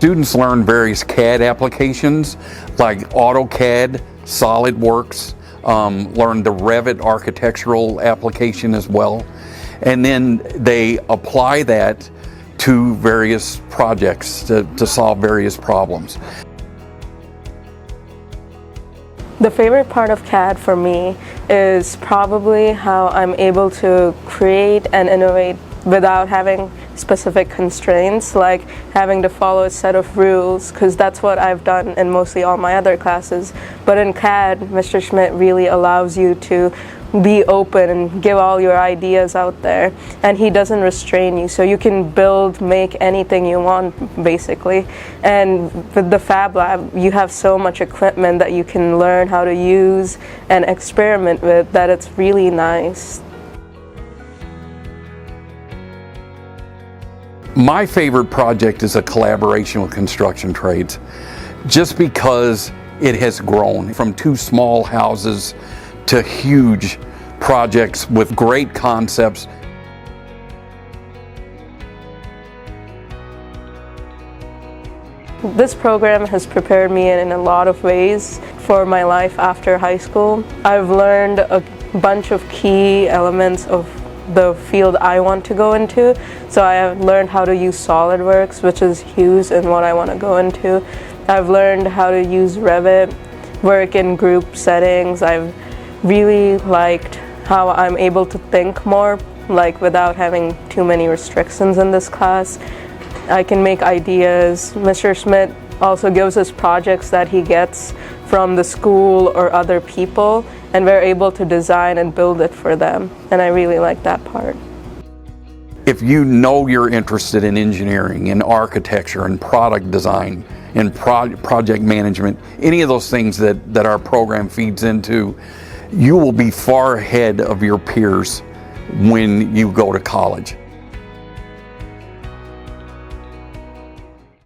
Students learn various CAD applications like AutoCAD, SolidWorks, learn the Revit architectural application as well, and then they apply that to various projects to solve various problems. The favorite part of CAD for me is probably how I'm able to create and innovate without having specific constraints, like having to follow a set of rules, because that's what I've done in mostly all my other classes. But in CAD, Mr. Schmidt really allows you to be open and give all your ideas out there, and he doesn't restrain you, so you can build, make anything you want basically. And with the Fab Lab, you have so much equipment that you can learn how to use and experiment with that it's really nice. My favorite project is a collaboration with construction trades, just because it has grown from 2 small houses to huge projects with great concepts. This program has prepared me in a lot of ways for my life after high school. I've learned a bunch of key elements of the field I want to go into. So I have learned how to use SolidWorks, which is huge in what I want to go into. I've learned how to use Revit, work in group settings. I've really liked how I'm able to think more, like without having too many restrictions in this class. I can make ideas. Mr. Schmidt also gives us projects that he gets from the school or other people, and we're able to design and build it for them, and I really like that part. If you know you're interested in engineering, in architecture, in product design, in project management, any of those things that our program feeds into, you will be far ahead of your peers when you go to college.